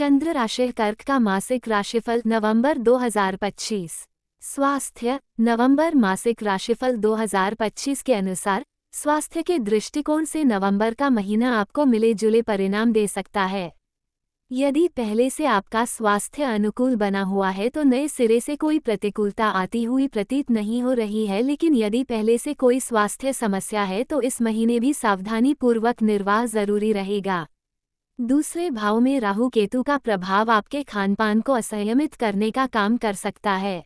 चंद्र राशि कर्क का मासिक राशिफल नवंबर 2025। स्वास्थ्य। नवंबर मासिक राशिफल 2025 के अनुसार स्वास्थ्य के दृष्टिकोण से नवंबर का महीना आपको मिले जुले परिणाम दे सकता है। यदि पहले से आपका स्वास्थ्य अनुकूल बना हुआ है तो नए सिरे से कोई प्रतिकूलता आती हुई प्रतीत नहीं हो रही है, लेकिन यदि पहले से कोई स्वास्थ्य समस्या है तो इस महीने भी सावधानी पूर्वक निर्वाह जरूरी रहेगा। दूसरे भाव में राहु केतु का प्रभाव आपके खानपान को असंयमित करने का काम कर सकता है,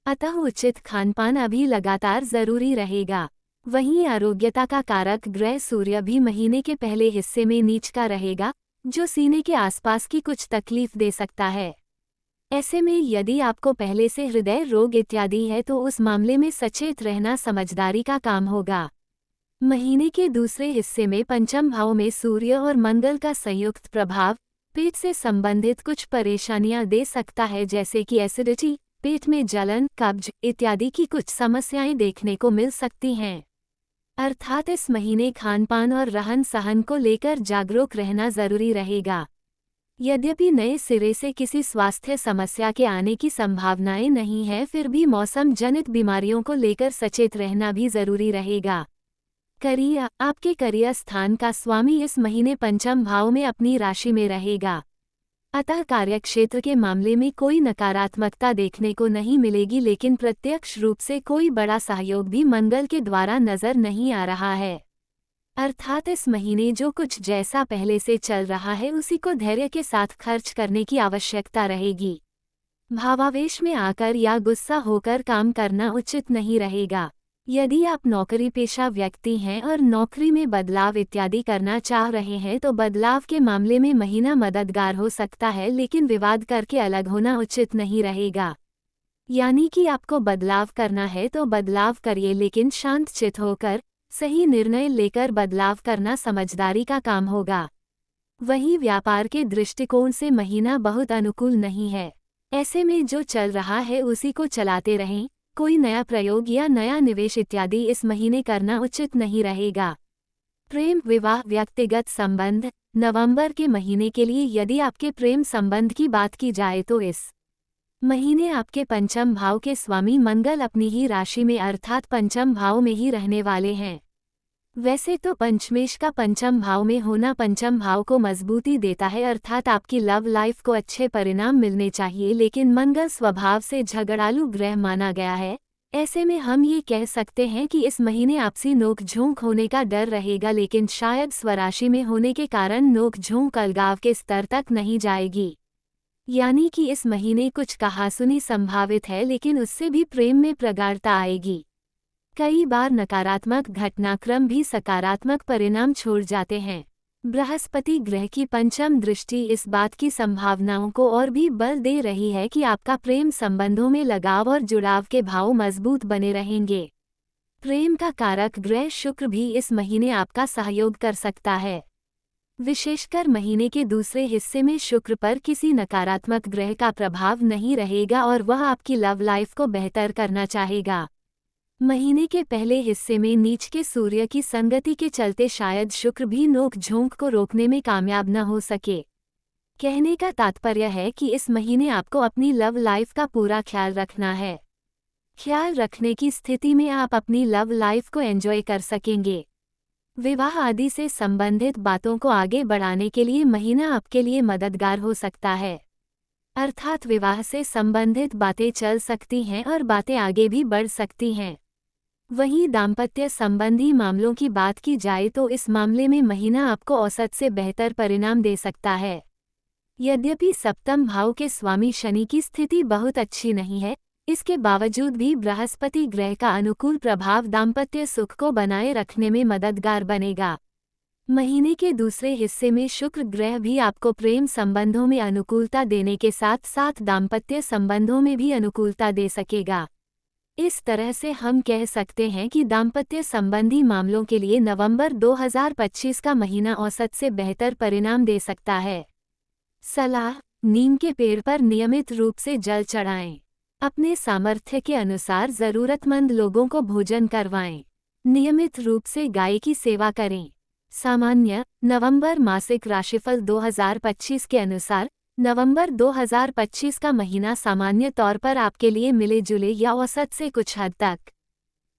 अतः उचित खानपान अभी लगातार जरूरी रहेगा। वहीं आरोग्यता का कारक ग्रह सूर्य भी महीने के पहले हिस्से में नीच का रहेगा, जो सीने के आसपास की कुछ तकलीफ दे सकता है। ऐसे में यदि आपको पहले से हृदय रोग इत्यादि है तो उस मामले में सचेत रहना समझदारी का काम होगा। महीने के दूसरे हिस्से में पंचम भाव में सूर्य और मंगल का संयुक्त प्रभाव पेट से संबंधित कुछ परेशानियां दे सकता है, जैसे कि एसिडिटी, पेट में जलन, कब्ज इत्यादि की कुछ समस्याएं देखने को मिल सकती हैं। अर्थात इस महीने खानपान और रहन सहन को लेकर जागरूक रहना जरूरी रहेगा। यद्यपि नए सिरे से किसी स्वास्थ्य समस्या के आने की संभावनाएं नहीं है, फिर भी मौसम जनित बीमारियों को लेकर सचेत रहना भी जरूरी रहेगा। करियर। आपके करियर स्थान का स्वामी इस महीने पंचम भाव में अपनी राशि में रहेगा, अतः कार्यक्षेत्र के मामले में कोई नकारात्मकता देखने को नहीं मिलेगी, लेकिन प्रत्यक्ष रूप से कोई बड़ा सहयोग भी मंगल के द्वारा नजर नहीं आ रहा है। अर्थात इस महीने जो कुछ जैसा पहले से चल रहा है उसी को धैर्य के साथ खर्च करने की आवश्यकता रहेगी। भावावेश में आकर या गुस्सा होकर काम करना उचित नहीं रहेगा। यदि आप नौकरी पेशा व्यक्ति हैं और नौकरी में बदलाव इत्यादि करना चाह रहे हैं तो बदलाव के मामले में महीना मददगार हो सकता है, लेकिन विवाद करके अलग होना उचित नहीं रहेगा। यानी कि आपको बदलाव करना है तो बदलाव करिए, लेकिन शांत चित्त होकर सही निर्णय लेकर बदलाव करना समझदारी का काम होगा। वहीं व्यापार के दृष्टिकोण से महीना बहुत अनुकूल नहीं है। ऐसे में जो चल रहा है उसी को चलाते रहें। कोई नया प्रयोग या नया निवेश इत्यादि इस महीने करना उचित नहीं रहेगा। प्रेम, विवाह, व्यक्तिगत संबंध। नवंबर के महीने के लिए यदि आपके प्रेम संबंध की बात की जाए तो इस महीने आपके पंचम भाव के स्वामी मंगल अपनी ही राशि में अर्थात पंचम भाव में ही रहने वाले हैं। वैसे तो पंचमेश का पंचम भाव में होना पंचम भाव को मजबूती देता है, अर्थात आपकी लव लाइफ को अच्छे परिणाम मिलने चाहिए, लेकिन मंगल स्वभाव से झगड़ालू ग्रह माना गया है। ऐसे में हम ये कह सकते हैं कि इस महीने आपसी नोक-झोंक होने का डर रहेगा, लेकिन शायद स्वराशि में होने के कारण नोक-झोंक अलगाव के स्तर तक नहीं जाएगी। यानी कि इस महीने कुछ कहासुनी संभावित है, लेकिन उससे भी प्रेम में प्रगाढ़ता आएगी। कई बार नकारात्मक घटनाक्रम भी सकारात्मक परिणाम छोड़ जाते हैं। बृहस्पति ग्रह की पंचम दृष्टि इस बात की संभावनाओं को और भी बल दे रही है कि आपका प्रेम संबंधों में लगाव और जुड़ाव के भाव मजबूत बने रहेंगे। प्रेम का कारक ग्रह शुक्र भी इस महीने आपका सहयोग कर सकता है। विशेषकर महीने के दूसरे हिस्से में शुक्र पर किसी नकारात्मक ग्रह का प्रभाव नहीं रहेगा और वह आपकी लव लाइफ को बेहतर करना चाहेगा। महीने के पहले हिस्से में नीच के सूर्य की संगति के चलते शायद शुक्र भी नोक-झोंक को रोकने में कामयाब न हो सके। कहने का तात्पर्य है कि इस महीने आपको अपनी लव लाइफ का पूरा ख्याल रखना है। ख्याल रखने की स्थिति में आप अपनी लव लाइफ को एंजॉय कर सकेंगे। विवाह आदि से संबंधित बातों को आगे बढ़ाने के लिए महीना आपके लिए मददगार हो सकता है। अर्थात विवाह से संबंधित बातें चल सकती हैं और बातें आगे भी बढ़ सकती हैं। वहीं दाम्पत्य संबंधी मामलों की बात की जाए तो इस मामले में महीना आपको औसत से बेहतर परिणाम दे सकता है। यद्यपि सप्तम भाव के स्वामी शनि की स्थिति बहुत अच्छी नहीं है, इसके बावजूद भी बृहस्पति ग्रह का अनुकूल प्रभाव दाम्पत्य सुख को बनाए रखने में मददगार बनेगा। महीने के दूसरे हिस्से में शुक्र ग्रह भी आपको प्रेम संबंधों में अनुकूलता देने के साथ साथ दाम्पत्य संबंधों में भी अनुकूलता दे सकेगा। इस तरह से हम कह सकते हैं कि दाम्पत्य संबंधी मामलों के लिए नवंबर 2025 का महीना औसत से बेहतर परिणाम दे सकता है। सलाह: नीम के पेड़ पर नियमित रूप से जल चढ़ाएं। अपने सामर्थ्य के अनुसार जरूरतमंद लोगों को भोजन करवाएं। नियमित रूप से गाय की सेवा करें। सामान्य नवंबर मासिक राशिफल 2025 के अनुसार नवंबर 2025 का महीना सामान्य तौर पर आपके लिए मिले जुले या औसत से कुछ हद तक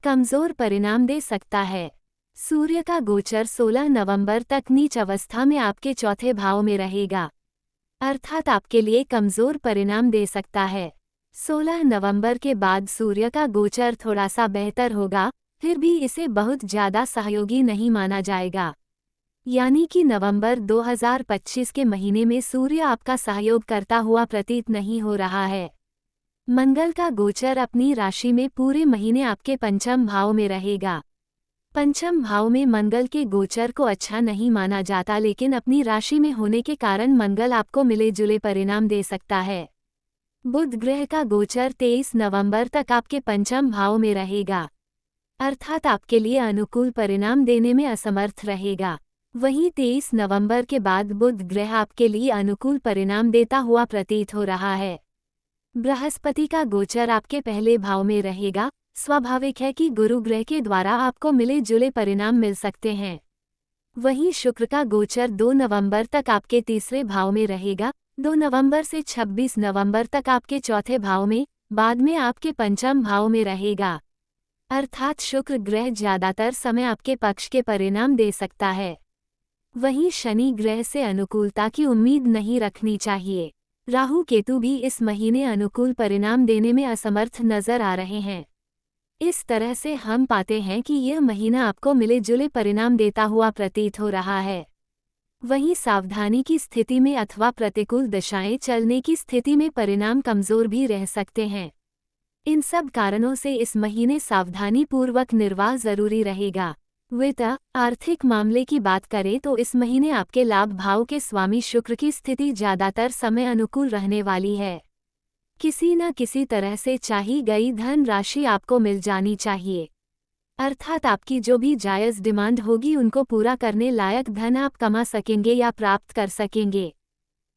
कमजोर परिणाम दे सकता है। सूर्य का गोचर 16 नवंबर तक नीच अवस्था में आपके चौथे भाव में रहेगा, अर्थात आपके लिए कमजोर परिणाम दे सकता है। 16 नवंबर के बाद सूर्य का गोचर थोड़ा सा बेहतर होगा, फिर भी इसे बहुत ज्यादा सहयोगी नहीं माना जाएगा। यानी कि नवंबर 2025 के महीने में सूर्य आपका सहयोग करता हुआ प्रतीत नहीं हो रहा है। मंगल का गोचर अपनी राशि में पूरे महीने आपके पंचम भाव में रहेगा। पंचम भाव में मंगल के गोचर को अच्छा नहीं माना जाता, लेकिन अपनी राशि में होने के कारण मंगल आपको मिले जुले परिणाम दे सकता है। बुध ग्रह का गोचर 23 नवंबर तक आपके पंचम भाव में रहेगा, अर्थात आपके लिए अनुकूल परिणाम देने में असमर्थ रहेगा। वहीं 23 नवंबर के बाद बुध ग्रह आपके लिए अनुकूल परिणाम देता हुआ प्रतीत हो रहा है। बृहस्पति का गोचर आपके पहले भाव में रहेगा। स्वाभाविक है कि गुरु ग्रह के द्वारा आपको मिले जुले परिणाम मिल सकते हैं। वहीं शुक्र का गोचर 2 नवंबर तक आपके तीसरे भाव में रहेगा। 2 नवंबर से 26 नवंबर तक आपके चौथे भाव में, बाद में आपके पंचम भाव में रहेगा, अर्थात शुक्र ग्रह ज्यादातर समय आपके पक्ष के परिणाम दे सकता है। वहीं शनि ग्रह से अनुकूलता की उम्मीद नहीं रखनी चाहिए। राहु केतु भी इस महीने अनुकूल परिणाम देने में असमर्थ नजर आ रहे हैं। इस तरह से हम पाते हैं कि यह महीना आपको मिले जुले परिणाम देता हुआ प्रतीत हो रहा है। वहीं सावधानी की स्थिति में अथवा प्रतिकूल दशाएं चलने की स्थिति में परिणाम कमजोर भी रह सकते हैं। इन सब कारणों से इस महीने सावधानी पूर्वक निर्वाह जरूरी रहेगा। वित्त आर्थिक मामले की बात करें तो इस महीने आपके लाभ भाव के स्वामी शुक्र की स्थिति ज्यादातर समय अनुकूल रहने वाली है। किसी न किसी तरह से चाही गई धन राशि आपको मिल जानी चाहिए, अर्थात आपकी जो भी जायज़ डिमांड होगी उनको पूरा करने लायक धन आप कमा सकेंगे या प्राप्त कर सकेंगे।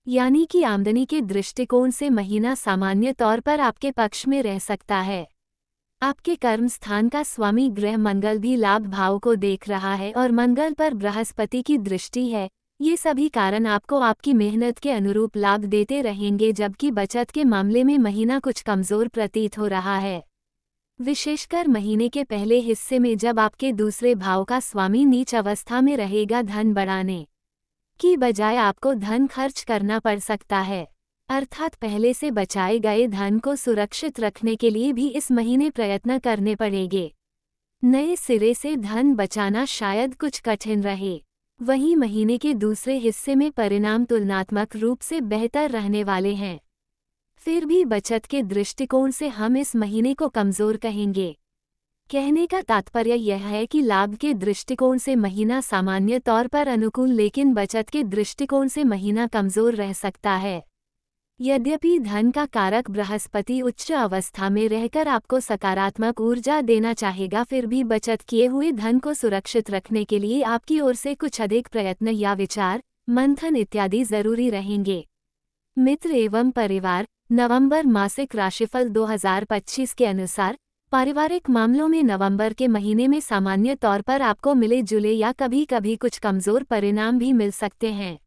यानी कि आमदनी के दृष्टिकोण से महीना सामान्य तौर पर आपके पक्ष में रह सकता है। आपके कर्म स्थान का स्वामी ग्रह मंगल भी लाभ भाव को देख रहा है और मंगल पर बृहस्पति की दृष्टि है। ये सभी कारण आपको आपकी मेहनत के अनुरूप लाभ देते रहेंगे, जबकि बचत के मामले में महीना कुछ कमजोर प्रतीत हो रहा है। विशेषकर महीने के पहले हिस्से में जब आपके दूसरे भाव का स्वामी नीच अवस्था में रहेगा, धन बढ़ाने की बजाय आपको धन खर्च करना पड़ सकता है, अर्थात पहले से बचाए गए धन को सुरक्षित रखने के लिए भी इस महीने प्रयत्न करने पड़ेंगे। नए सिरे से धन बचाना शायद कुछ कठिन रहे। वहीं महीने के दूसरे हिस्से में परिणाम तुलनात्मक रूप से बेहतर रहने वाले हैं। फिर भी बचत के दृष्टिकोण से हम इस महीने को कमजोर कहेंगे। कहने का तात्पर्य यह है कि लाभ के दृष्टिकोण से महीना सामान्य तौर पर अनुकूल, लेकिन बचत के दृष्टिकोण से महीना कमजोर रह सकता है। यद्यपि धन का कारक बृहस्पति उच्च अवस्था में रहकर आपको सकारात्मक ऊर्जा देना चाहेगा, फिर भी बचत किए हुए धन को सुरक्षित रखने के लिए आपकी ओर से कुछ अधिक प्रयत्न या विचार मंथन इत्यादि जरूरी रहेंगे। मित्र एवं परिवार, नवंबर मासिक राशिफल 2025 के अनुसार पारिवारिक मामलों में नवंबर के महीने में सामान्य तौर पर आपको मिले जुले या कभी कभी कुछ कमजोर परिणाम भी मिल सकते हैं।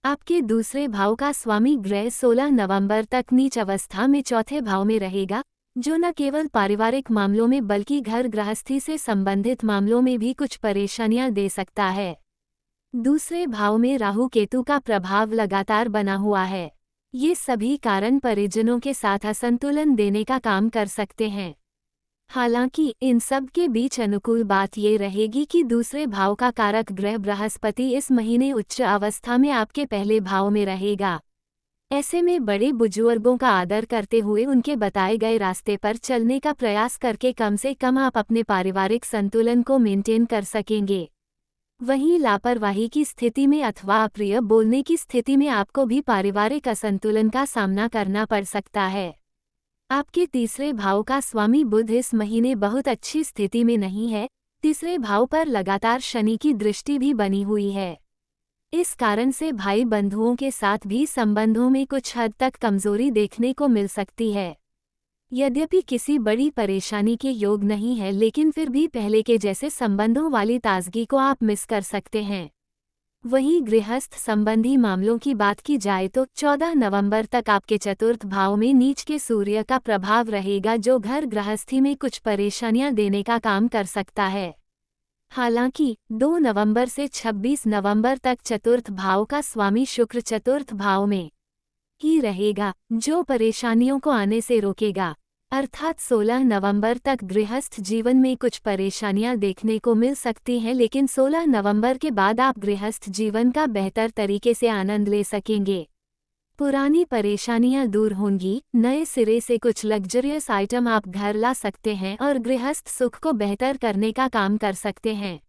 आपके दूसरे भाव का स्वामी ग्रह 16 नवंबर तक नीच अवस्था में चौथे भाव में रहेगा, जो न केवल पारिवारिक मामलों में बल्कि घर गृहस्थी से संबंधित मामलों में भी कुछ परेशानियां दे सकता है। दूसरे भाव में राहु केतु का प्रभाव लगातार बना हुआ है। ये सभी कारण परिजनों के साथ असंतुलन देने का काम कर सकते हैं। हालांकि इन सब के बीच अनुकूल बात ये रहेगी कि दूसरे भाव का कारक ग्रह बृहस्पति इस महीने उच्च अवस्था में आपके पहले भाव में रहेगा। ऐसे में बड़े बुजुर्गों का आदर करते हुए उनके बताए गए रास्ते पर चलने का प्रयास करके कम से कम आप अपने पारिवारिक संतुलन को मेंटेन कर सकेंगे। वहीं लापरवाही की स्थिति में अथवा अप्रिय बोलने की स्थिति में आपको भी पारिवारिक असंतुलन का सामना करना पड़ सकता है। आपके तीसरे भाव का स्वामी बुध इस महीने बहुत अच्छी स्थिति में नहीं है। तीसरे भाव पर लगातार शनि की दृष्टि भी बनी हुई है। इस कारण से भाई बंधुओं के साथ भी संबंधों में कुछ हद तक कमजोरी देखने को मिल सकती है। यद्यपि किसी बड़ी परेशानी के योग नहीं है, लेकिन फिर भी पहले के जैसे संबंधों वाली ताजगी को आप मिस कर सकते हैं। वहीं गृहस्थ संबंधी मामलों की बात की जाए तो 14 नवंबर तक आपके चतुर्थ भाव में नीच के सूर्य का प्रभाव रहेगा, जो घर गृहस्थी में कुछ परेशानियां देने का काम कर सकता है। हालांकि 2 नवंबर से 26 नवंबर तक चतुर्थ भाव का स्वामी शुक्र चतुर्थ भाव में ही रहेगा, जो परेशानियों को आने से रोकेगा। अर्थात 16 नवंबर तक गृहस्थ जीवन में कुछ परेशानियां देखने को मिल सकती हैं, लेकिन 16 नवंबर के बाद आप गृहस्थ जीवन का बेहतर तरीके से आनंद ले सकेंगे। पुरानी परेशानियां दूर होंगी, नए सिरे से कुछ लग्जरियस आइटम आप घर ला सकते हैं और गृहस्थ सुख को बेहतर करने का काम कर सकते हैं।